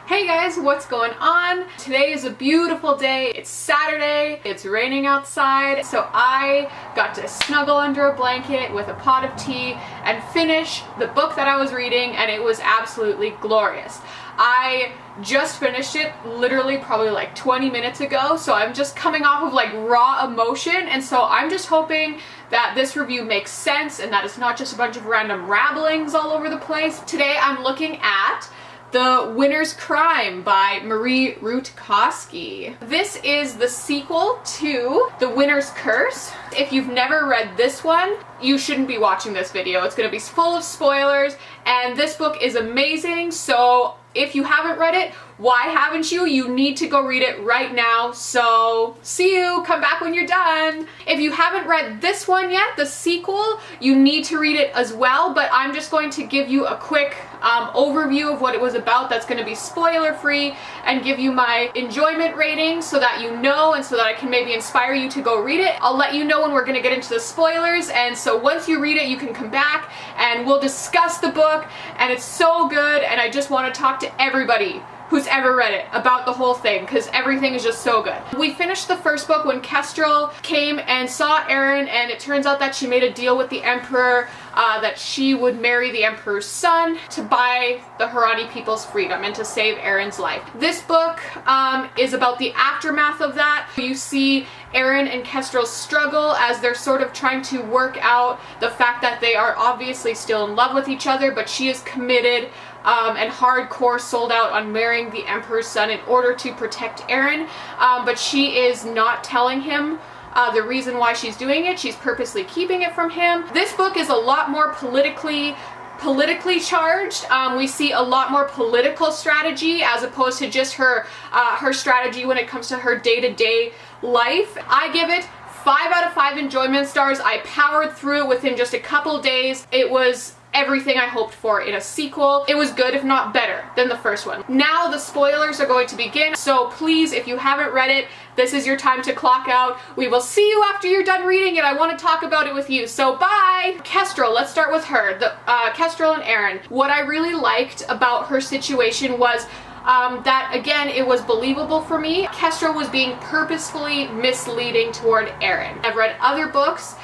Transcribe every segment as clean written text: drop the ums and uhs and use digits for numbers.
Hey guys, what's going on? Today is a beautiful day. It's Saturday, it's raining outside, so I got to snuggle under a blanket with a pot of tea and finish the book that I was reading, and it was absolutely glorious. I just finished it literally probably like 20 minutes ago, so I'm just coming off of like raw emotion, and so I'm just hoping that this review makes sense and that it's not just a bunch of random rabblings all over the place. Today I'm looking at The Winner's Crime by Rutkoski. This is the sequel to The Winner's Curse. If you've never read this one, you shouldn't be watching this video. It's going to be full of spoilers, and this book is amazing, so if you haven't read it, why haven't you? You need to go read it right now, so see you, come back when you're done. If you haven't read this one yet, the sequel, you need to read it as well, but I'm just going to give you a quick overview of what it was about that's going to be spoiler free and give you my enjoyment rating so that you know and so that I can maybe inspire you to go read it. I'll let you know when we're going to get into the spoilers, and so once you read it you can come back and we'll discuss the book, and it's so good, and I just want to talk to everybody who's ever read it about the whole thing because everything is just so good. We finished the first book when Kestrel came and saw Aaron, and it turns out that she made a deal with the Emperor that she would marry the Emperor's son to buy the Harani people's freedom and to save Aaron's life. This book is about the aftermath of that. You see Aaron and Kestrel's struggle as they're sort of trying to work out the fact that they are obviously still in love with each other, but she is committed and hardcore sold out on marrying the Emperor's son in order to protect Aaron, but she is not telling him the reason why she's doing it. She's purposely keeping it from him. This book is a lot more politically charged. We see a lot more political strategy as opposed to just her strategy when it comes to her day-to-day life. I give it 5 out of 5 enjoyment stars. I powered through it within just a couple days. It was everything I hoped for in a sequel. It was good, if not better, than the first one. Now the spoilers are going to begin, so please, if you haven't read it, this is your time to clock out. We will see you after you're done reading it. I want to talk about it with you, so bye! Kestrel, let's start with her. Kestrel and Aaron. What I really liked about her situation was that, again, it was believable for me. Kestrel was being purposefully misleading toward Aaron. I've read other books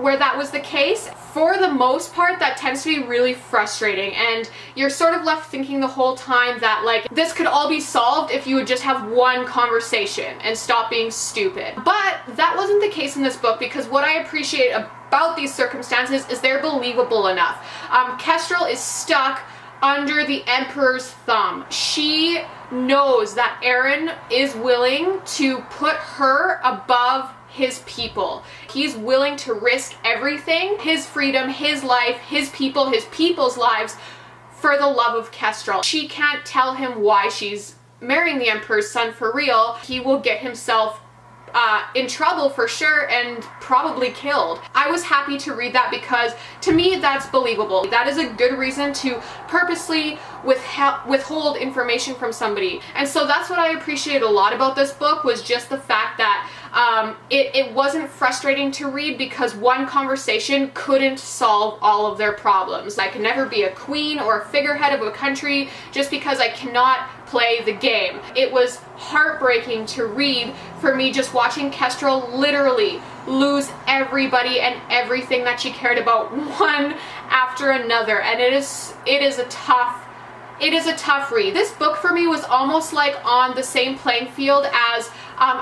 where that was the case. For the most part, that tends to be really frustrating, and you're sort of left thinking the whole time that, like, this could all be solved if you would just have one conversation and stop being stupid. But that wasn't the case in this book, because what I appreciate about these circumstances is they're believable enough. Kestrel is stuck under the Emperor's thumb. She knows that Aaron is willing to put her above his people. He's willing to risk everything, his freedom, his life, his people's lives, for the love of Kestrel. She can't tell him why she's marrying the Emperor's son for real. He will get himself in trouble for sure and probably killed. I was happy to read that because to me that's believable. That is a good reason to purposely withhold information from somebody. And so that's what I appreciated a lot about this book, was just the fact that it wasn't frustrating to read because one conversation couldn't solve all of their problems. I can never be a queen or a figurehead of a country just because I cannot play the game. It was heartbreaking to read for me, just watching Kestrel literally lose everybody and everything that she cared about one after another, and it is a tough read. This book for me was almost like on the same playing field as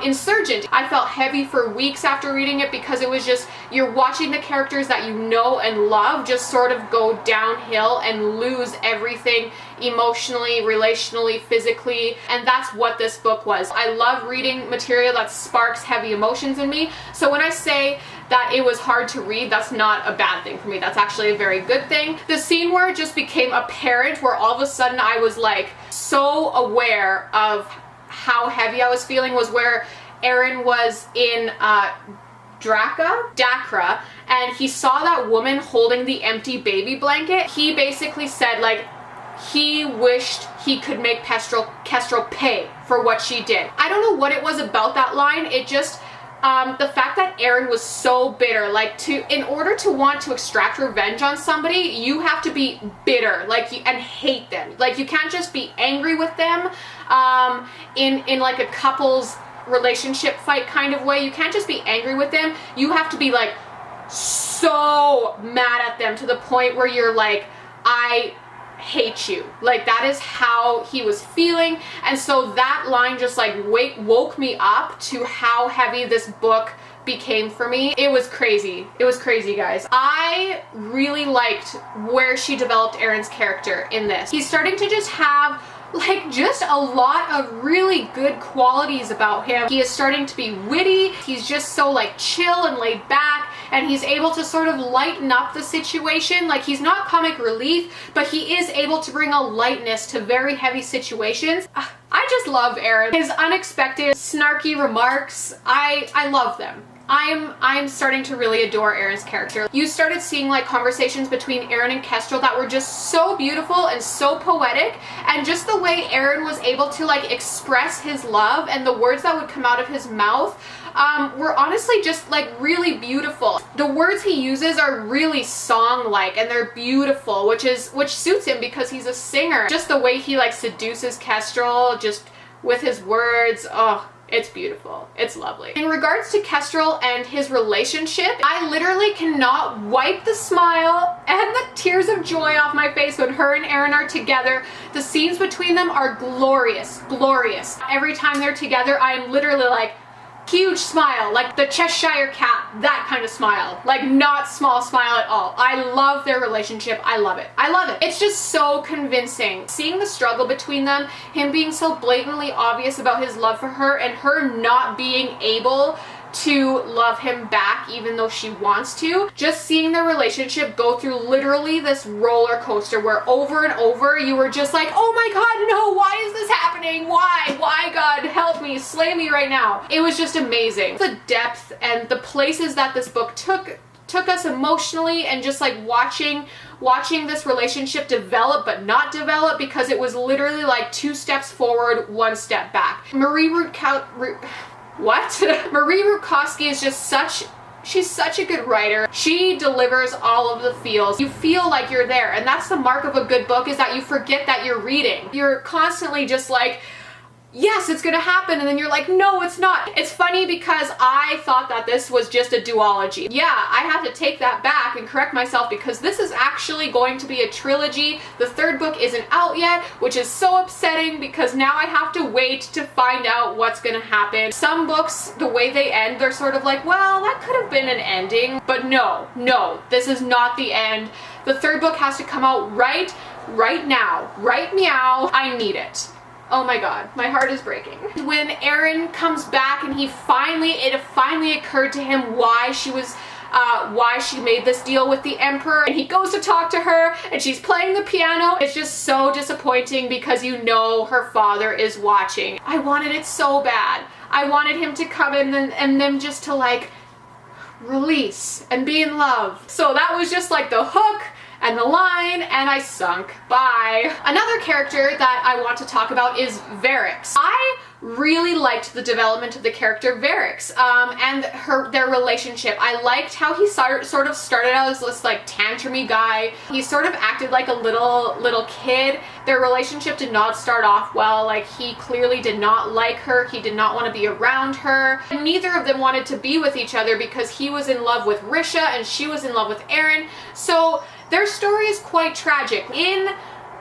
Insurgent. I felt heavy for weeks after reading it because it was just, you're watching the characters that you know and love just sort of go downhill and lose everything emotionally, relationally, physically, and that's what this book was. I love reading material that sparks heavy emotions in me, so when I say that it was hard to read, that's not a bad thing for me. That's actually a very good thing. The scene where it just became apparent, where all of a sudden I was like so aware of how heavy I was feeling, was where Aaron was in Dakra, and he saw that woman holding the empty baby blanket. He basically said, like, he wished he could make Kestrel pay for what she did. I don't know what it was about that line. It just The fact that Aaron was so bitter, like in order to want to extract revenge on somebody, you have to be bitter, like, and hate them. Like, you can't just be angry with them, in like a couple's relationship fight kind of way. You can't just be angry with them. You have to be like so mad at them to the point where you're like, I hate you. Like, that is how he was feeling. And so that line just like woke me up to how heavy this book became for me. It was crazy. It was crazy, guys. I really liked where she developed Aaron's character in this. He's starting to just have like just a lot of really good qualities about him. He is starting to be witty. He's just so like chill and laid back, and he's able to sort of lighten up the situation. Like, he's not comic relief, but he is able to bring a lightness to very heavy situations. I just love Aaron. His unexpected snarky remarks, I love them. I'm starting to really adore Aaron's character. You started seeing like conversations between Aaron and Kestrel that were just so beautiful and so poetic, and just the way Aaron was able to like express his love and the words that would come out of his mouth were honestly just like really beautiful. The words he uses are really song-like, and they're beautiful, which suits him because he's a singer. Just the way he like seduces Kestrel just with his words, oh, it's beautiful. It's lovely. In regards to Kestrel and his relationship, I literally cannot wipe the smile and the tears of joy off my face when her and Aaron are together. The scenes between them are glorious, glorious. Every time they're together, I am literally like, huge smile, like the Cheshire Cat, that kind of smile. Like, not small smile at all. I love their relationship. I love it. I love it. It's just so convincing. Seeing the struggle between them, him being so blatantly obvious about his love for her, and her not being able to love him back even though she wants to. Just seeing their relationship go through literally this roller coaster where over and over you were just like, oh my god, no, why is this happening? Why, God, help me, slay me right now. It was just amazing. The depth and the places that this book took us emotionally, and just like watching this relationship develop but not develop, because it was literally like 2 steps forward, 1 step back. Marie Rutkoski is just she's such a good writer. She delivers all of the feels. You feel like you're there, and that's the mark of a good book, is that you forget that you're reading. You're constantly just like, yes, it's gonna happen, and then you're like, no, it's not. It's funny because I thought that this was just a duology. Yeah, I have to take that back and correct myself, because this is actually going to be a trilogy. The 3rd book isn't out yet, which is so upsetting, because now I have to wait to find out what's gonna happen. Some books, the way they end, they're sort of like, well, that could have been an ending, but no, this is not the end. The 3rd book has to come out right now, right meow. I need it. Oh my god, my heart is breaking. When Aaron comes back and it finally occurred to him why she made this deal with the Emperor, and he goes to talk to her and she's playing the piano. It's just so disappointing, because you know her father is watching. I wanted it so bad. I wanted him to come in and them just to like release and be in love. So that was just like the hook and the line, and I sunk. Bye. Another character that I want to talk about is Varix. I really liked the development of the character Varix, and their relationship. I liked how he sort of started out as this like tantrumy guy. He sort of acted like a little kid. Their relationship did not start off well. Like, he clearly did not like her. He did not want to be around her. And neither of them wanted to be with each other, because he was in love with Risha and she was in love with Aaron. So their story is quite tragic. In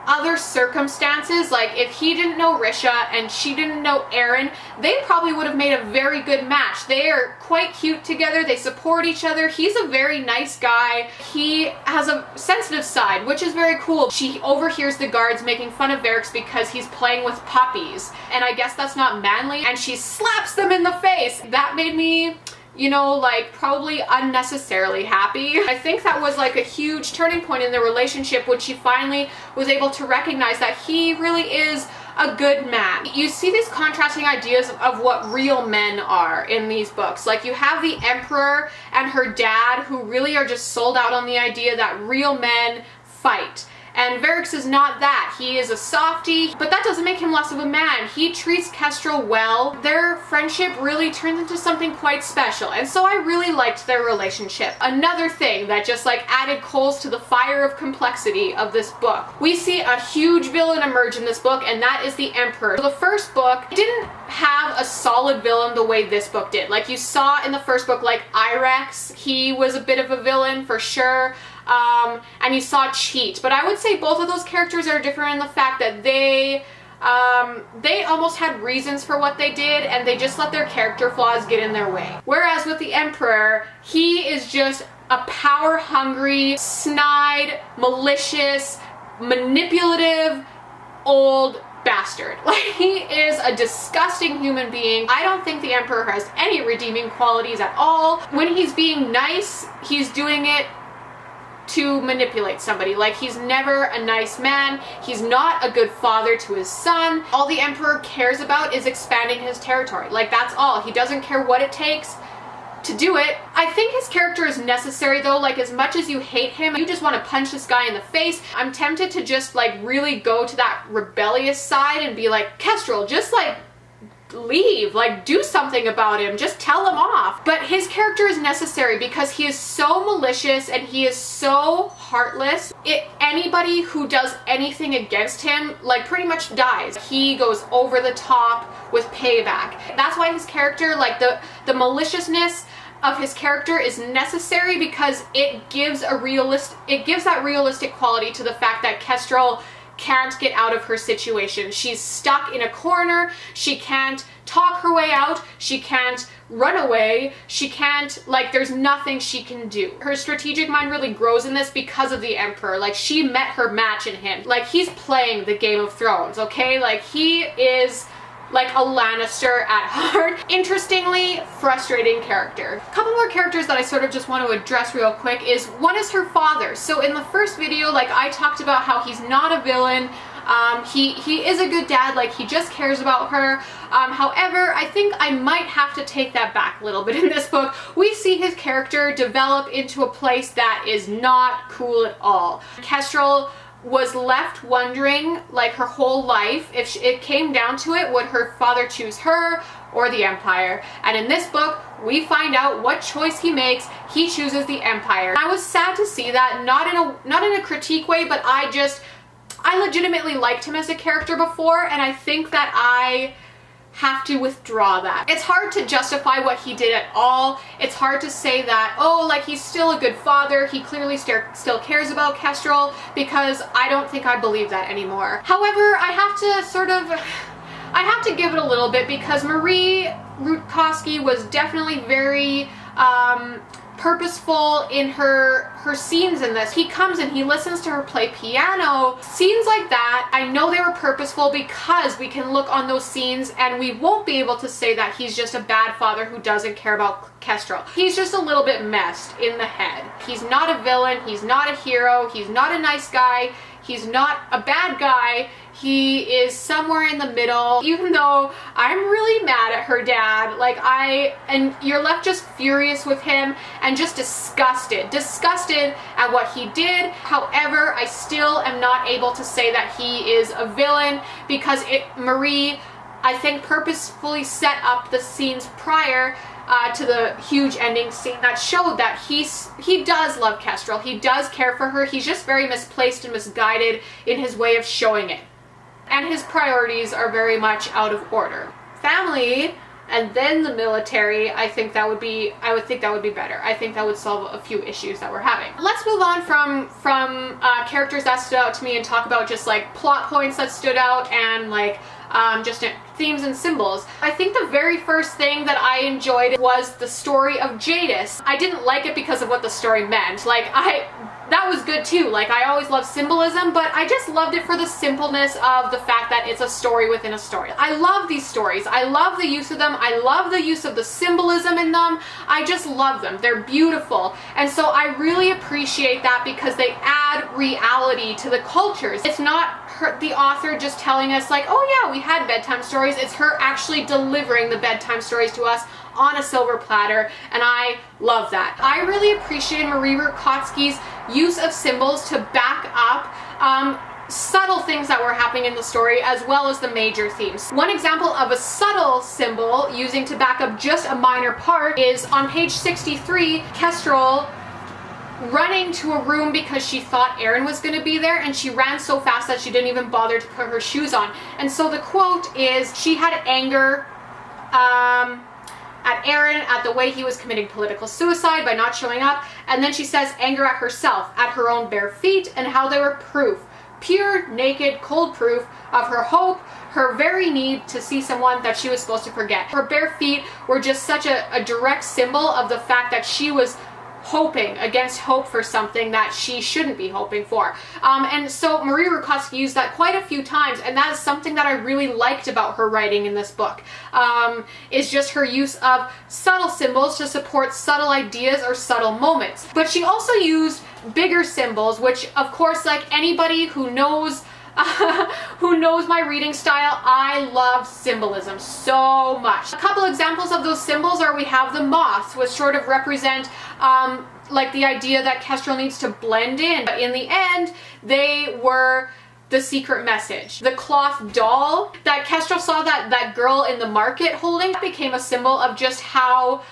other circumstances, like if he didn't know Risha and she didn't know Aaron, they probably would have made a very good match. They are quite cute together. They support each other. He's a very nice guy. He has a sensitive side, which is very cool. She overhears the guards making fun of Varix because he's playing with puppies, and I guess that's not manly, and she slaps them in the face. That made me, you know, like probably unnecessarily happy. I think that was like a huge turning point in their relationship when she finally was able to recognize that he really is a good man. You see these contrasting ideas of what real men are in these books. Like, you have the Emperor and her dad, who really are just sold out on the idea that real men fight. And Varix is not that. He is a softie, but that doesn't make him less of a man. He treats Kestrel well. Their friendship really turns into something quite special, and so I really liked their relationship. Another thing that just like added coals to the fire of complexity of this book. We see a huge villain emerge in this book, and that is the Emperor. The first book didn't have a solid villain the way this book did. Like you saw in the first book, like Irex, he was a bit of a villain for sure. And you saw Cheat, but I would say both of those characters are different in the fact that they almost had reasons for what they did, and they just let their character flaws get in their way. Whereas with the Emperor, he is just a power-hungry, snide, malicious, manipulative, old bastard. Like, he is a disgusting human being. I don't think the Emperor has any redeeming qualities at all. When he's being nice, he's doing it to manipulate somebody. Like, he's never a nice man. He's not a good father to his son. All the Emperor cares about is expanding his territory. Like, that's all. He doesn't care what it takes to do it. I think his character is necessary though. Like, as much as you hate him, you just want to punch this guy in the face. I'm tempted to just like really go to that rebellious side and be like, Kestrel, just like leave, like do something about him, just tell him off. But his character is necessary because he is so malicious and he is so heartless. Anybody who does anything against him like pretty much dies. He goes over the top with payback. That's why his character, like the maliciousness of his character is necessary, because it gives that realistic quality to the fact that Kestrel can't get out of her situation. She's stuck in a corner. She can't talk her way out. She can't run away. She can't, like, there's nothing she can do. Her strategic mind really grows in this because of the Emperor. Like, she met her match in him. Like, he's playing the Game of Thrones, okay? Like, he is like a Lannister at heart. Interestingly, frustrating character. A couple more characters that I sort of just want to address real quick is, one is her father. So in the first video, like, I talked about how he's not a villain. He is a good dad, like he just cares about her. However, I think I might have to take that back a little bit in this book. We see his character develop into a place that is not cool at all. Kestrel was left wondering, like, her whole life, if it came down to it, would her father choose her or the Empire? And in this book, we find out what choice he makes. He chooses the Empire. I was sad to see that, not in a critique way, but I legitimately liked him as a character before, and I think that I have to withdraw that. It's hard to justify what he did at all. It's hard to say that, oh, like, he's still a good father, he clearly still cares about Kestrel, because I don't think I believe that anymore. However, I have to give it a little bit, because Marie Rutkoski was definitely very purposeful in her scenes in this. He comes and he listens to her play piano. Scenes like that, I know they were purposeful because we can look on those scenes and we won't be able to say that he's just a bad father who doesn't care about Kestrel. He's just a little bit messed in the head. He's not a villain, he's not a hero, he's not a nice guy, he's not a bad guy. He is somewhere in the middle, even though I'm really mad at her dad. Like, and you're left just furious with him and just disgusted at what he did. However, I still am not able to say that he is a villain, because Marie, I think, purposefully set up the scenes prior to the huge ending scene that showed that he does love Kestrel. He does care for her. He's just very misplaced and misguided in his way of showing it. And his priorities are very much out of order. Family and then the military, I would think that would be better. I think that would solve a few issues that we're having. Let's move on from characters that stood out to me and talk about just like plot points that stood out and like just themes and symbols. I think the very first thing that I enjoyed was the story of Jadis. I didn't like it because of what the story meant. Like, that was good too. Like, I always love symbolism, but I just loved it for the simpleness of the fact that it's a story within a story. I love these stories. I love the use of them. I love the use of the symbolism in them. I just love them. They're beautiful. And so I really appreciate that, because they add reality to the cultures. It's not the author just telling us like, oh yeah, we had bedtime stories. It's her actually delivering the bedtime stories to us on a silver platter, and I love that. I really appreciated Marie Rutkoski's use of symbols to back up subtle things that were happening in the story as well as the major themes. One example of a subtle symbol using to back up just a minor part is on page 63, Kestrel running to a room because she thought Aaron was going to be there, and she ran so fast that she didn't even bother to put her shoes on. And so the quote is, she had anger at Aaron at the way he was committing political suicide by not showing up, and then she says anger at herself, at her own bare feet, and how they were proof, pure, naked, cold proof of her hope, her very need to see someone that she was supposed to forget. Her bare feet were just such a direct symbol of the fact that she was hoping against hope for something that she shouldn't be hoping for. And so Marie Rutkoski used that quite a few times, and that is something that I really liked about her writing in this book, is just her use of subtle symbols to support subtle ideas or subtle moments. But she also used bigger symbols, which of course, like anybody who knows my reading style, I love symbolism so much. A couple examples of those symbols are, we have the moths, which sort of represent like the idea that Kestrel needs to blend in. But in the end, they were the secret message. The cloth doll that Kestrel saw that girl in the market holding became a symbol of just how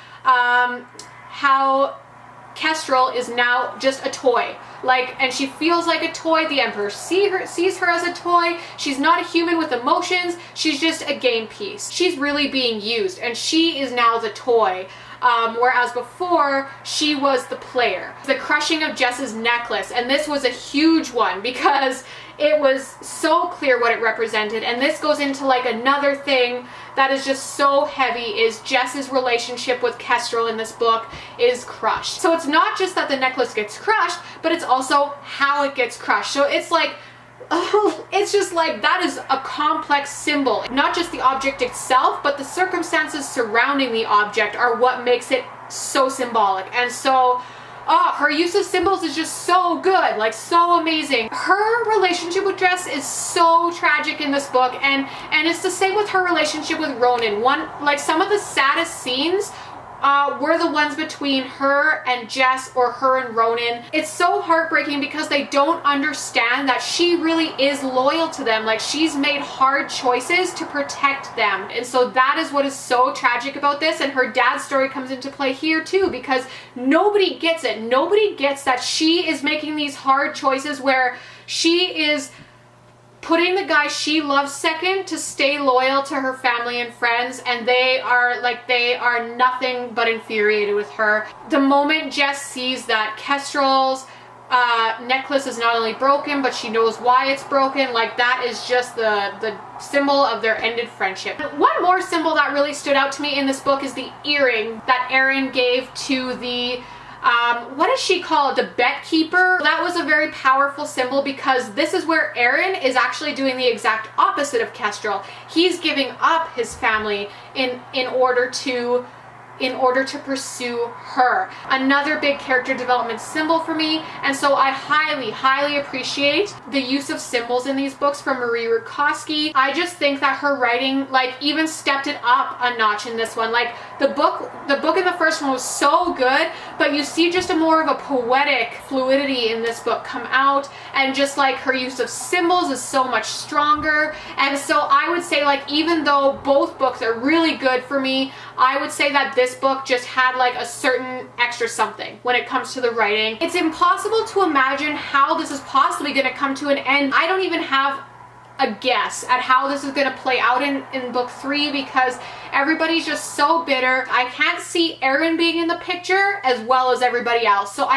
Kestrel is now just a toy. Like, and she feels like a toy. The Emperor sees her as a toy. She's not a human with emotions. She's just a game piece. She's really being used, and she is now the toy. Whereas before, she was the player. The crushing of Jess's necklace, and this was a huge one because it was so clear what it represented, and this goes into like another thing that is just so heavy, is Jess's relationship with Kestrel in this book is crushed. So it's not just that the necklace gets crushed, but it's also how it gets crushed. So it's like, oh, it's just like, that is a complex symbol. Not just the object itself, but the circumstances surrounding the object are what makes it so symbolic. And so, her use of symbols is just so good, like so amazing. Her relationship with Jess is so tragic in this book, and it's the same with her relationship with Ronan. Like some of the saddest scenes were the ones between her and Jess, or her and Ronan. It's so heartbreaking because they don't understand that she really is loyal to them. Like, she's made hard choices to protect them. And so that is what is so tragic about this. And her dad's story comes into play here too, because nobody gets it. Nobody gets that she is making these hard choices where she is putting the guy she loves second to stay loyal to her family and friends, and they are nothing but infuriated with her. The moment Jess sees that Kestrel's necklace is not only broken, but she knows why it's broken, like that is just the symbol of their ended friendship. One more symbol that really stood out to me in this book is the earring that Aaron gave to the what does she call it? The bet keeper. That was a very powerful symbol because this is where Aaron is actually doing the exact opposite of Kestrel. He's giving up his family in order to pursue her. Another big character development symbol for me, and so I highly appreciate the use of symbols in these books from Marie Rutkoski. I just think that her writing like even stepped it up a notch in this one. Like the book in the first one was so good, but you see just a more of a poetic fluidity in this book come out, and just like her use of symbols is so much stronger. And so I would say, like, even though both books are really good for me, I would say that this book just had like a certain extra something when it comes to the writing. It's impossible to imagine how this is possibly going to come to an end. I don't even have a guess at how this is going to play out in book 3 because everybody's just so bitter. I can't see Aaron being in the picture as well as everybody else. So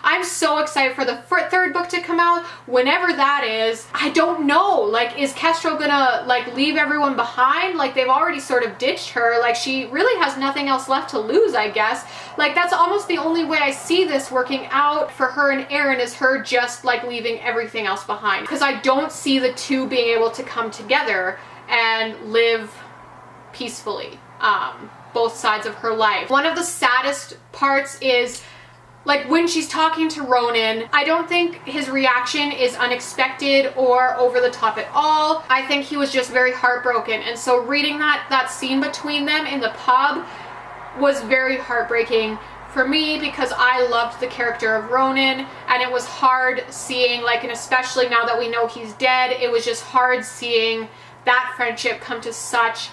I'm so excited for the third book to come out, whenever that is. I don't know, like, is Kestrel gonna like leave everyone behind? Like, they've already sort of ditched her. Like, she really has nothing else left to lose, I guess. Like, that's almost the only way I see this working out for her and Aaron, is her just like leaving everything else behind, because I don't see the two being able to come together and live peacefully, both sides of her life. One of the saddest parts is like when she's talking to Ronan. I don't think his reaction is unexpected or over the top at all. I think he was just very heartbroken, and so reading that scene between them in the pub was very heartbreaking for me because I loved the character of Ronan, and it was hard seeing, like, and especially now that we know he's dead, it was just hard seeing that friendship come to such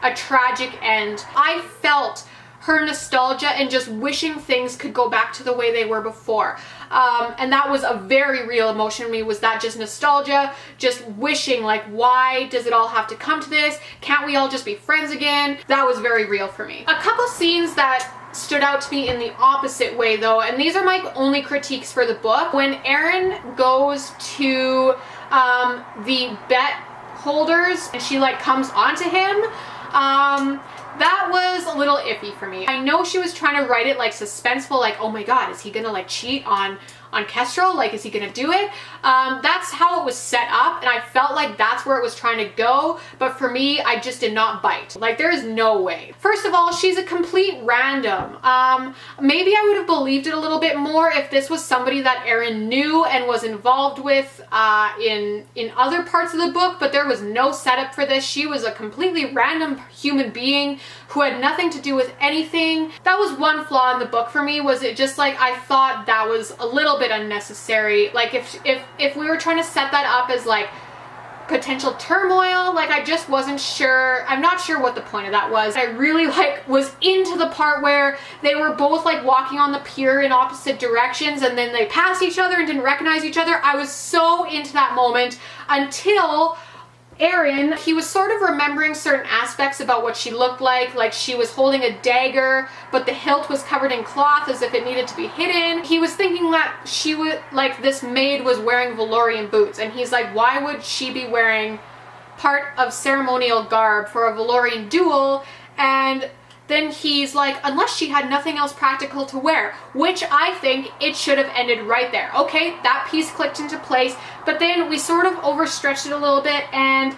a tragic end. I felt her nostalgia and just wishing things could go back to the way they were before. And that was a very real emotion to me, was that just nostalgia, just wishing, like, why does it all have to come to this? Can't we all just be friends again? That was very real for me. A couple scenes that stood out to me in the opposite way though, and these are my only critiques for the book. When Erin goes to the bet holders and she like comes onto him, that was a little iffy for me. I know she was trying to write it like suspenseful, like, oh my god, is he gonna like cheat on Kestrel? Like, is he gonna do it? That's how it was set up, and I felt like that's where it was trying to go, but for me, I just did not bite. Like, there is no way. First of all, she's a complete random. Maybe I would have believed it a little bit more if this was somebody that Erin knew and was involved with in other parts of the book, but there was no setup for this. She was a completely random human being who had nothing to do with anything. That was one flaw in the book for me, was it just like, I thought that was a little bit unnecessary. Like, if we were trying to set that up as like potential turmoil, like, I just wasn't sure. I'm not sure what the point of that was. I really like was into the part where they were both like walking on the pier in opposite directions and then they passed each other and didn't recognize each other. I was so into that moment until Erin, he was sort of remembering certain aspects about what she looked like she was holding a dagger, but the hilt was covered in cloth as if it needed to be hidden. He was thinking that she would, like, this maid was wearing Valorian boots, and he's like, why would she be wearing part of ceremonial garb for a Valorian duel? And then he's like, unless she had nothing else practical to wear, which I think it should have ended right there. Okay, that piece clicked into place, but then we sort of overstretched it a little bit, and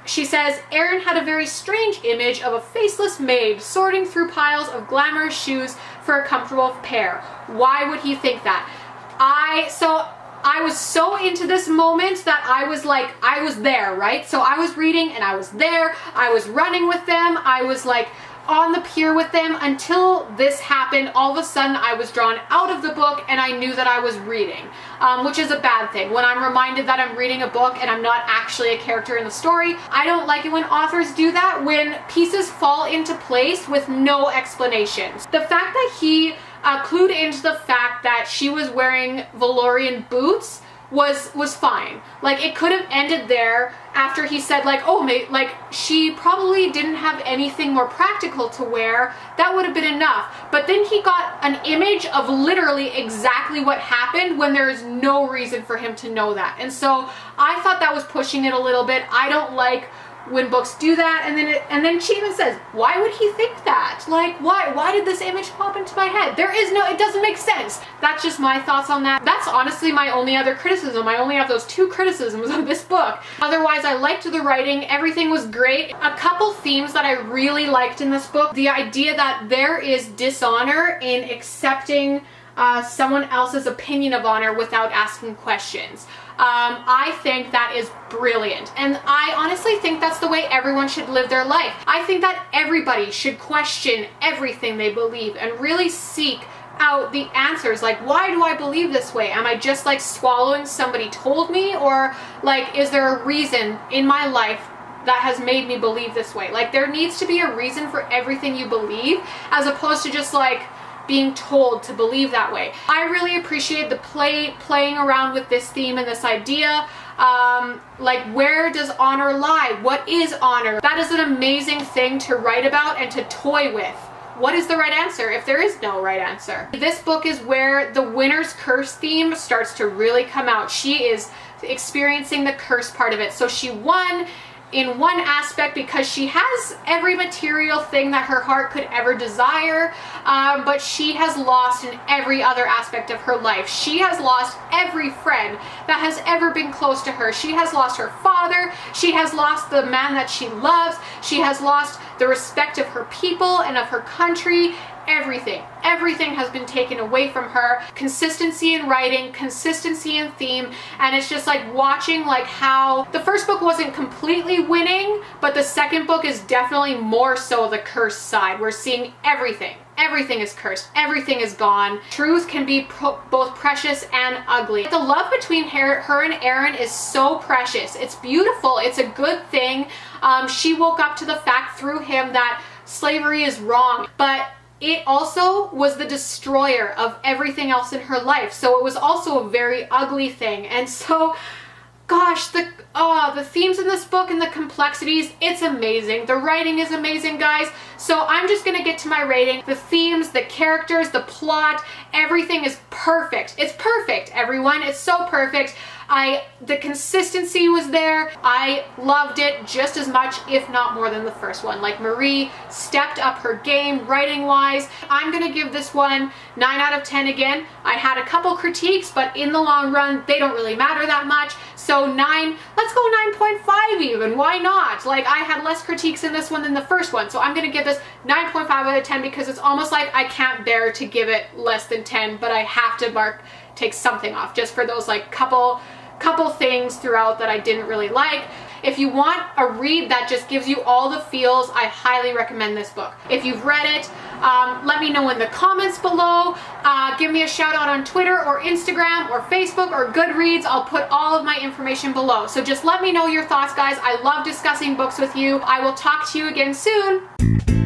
she says, Erin had a very strange image of a faceless maid sorting through piles of glamorous shoes for a comfortable pair. Why would he think that? I was so into this moment that I was like, I was there, right? So I was reading and I was there, I was running with them, I was like, on the pier with them until this happened. All of a sudden I was drawn out of the book and I knew that I was reading, which is a bad thing. When I'm reminded that I'm reading a book and I'm not actually a character in the story, I don't like it when authors do that, when pieces fall into place with no explanations. The fact that he clued into the fact that she was wearing Valorian boots was fine. Like, it could have ended there after he said, like, oh, like, she probably didn't have anything more practical to wear. That would have been enough. But then he got an image of literally exactly what happened when there is no reason for him to know that. And so I thought that was pushing it a little bit. I don't like when books do that, and then she even says, why would he think that? Like, why did this image pop into my head? It doesn't make sense. That's just my thoughts on that. That's honestly my only other criticism. I only have those two criticisms of this book. Otherwise, I liked the writing. Everything was great. A couple themes that I really liked in this book: the idea that there is dishonor in accepting someone else's opinion of honor without asking questions. I think that is brilliant, and I honestly think that's the way everyone should live their life. I think that everybody should question everything they believe and really seek out the answers. Like, why do I believe this way? Am I just like swallowing somebody told me, or like, is there a reason in my life that has made me believe this way? Like, there needs to be a reason for everything you believe, as opposed to just like being told to believe that way. I really appreciate the playing around with this theme and this idea. Like, where does honor lie? What is honor? That is an amazing thing to write about and to toy with. What is the right answer if there is no right answer? This book is where the winner's curse theme starts to really come out. She is experiencing the curse part of it. So she won in one aspect because she has every material thing that her heart could ever desire, but she has lost in every other aspect of her life. She has lost every friend that has ever been close to her. She has lost her father. She has lost the man that she loves. She has lost the respect of her people and of her country. Everything has been taken away from her. Consistency in writing, consistency in theme, and it's just like watching like how the first book wasn't completely winning, but the second book is definitely more so the curse side. We're seeing everything everything is cursed, everything is gone. Truth can be both precious and ugly. The love between her and Aaron is so precious. It's beautiful. It's a good thing. She woke up to the fact through him that slavery is wrong, but it also was the destroyer of everything else in her life. So it was also a very ugly thing. And so, gosh, the themes in this book and the complexities, it's amazing. The writing is amazing, guys. So I'm just gonna get to my rating. The themes, the characters, the plot, everything is perfect. It's perfect, everyone. It's so perfect. The consistency was there. I loved it just as much, if not more than the first one. Like, Marie stepped up her game writing wise. I'm gonna give this one 9 out of 10 again. I had a couple critiques, but in the long run, they don't really matter that much. So 9, let's go 9.5 even. Why not? Like, I had less critiques in this one than the first one. So I'm gonna give this 9.5 out of 10 because it's almost like I can't bear to give it less than 10, but I have to take something off just for those like couple things throughout that I didn't really like. If you want a read that just gives you all the feels, I highly recommend this book. If you've read it, let me know in the comments below. Give me a shout out on Twitter or Instagram or Facebook or Goodreads. I'll put all of my information below. So just let me know your thoughts, guys. I love discussing books with you. I will talk to you again soon.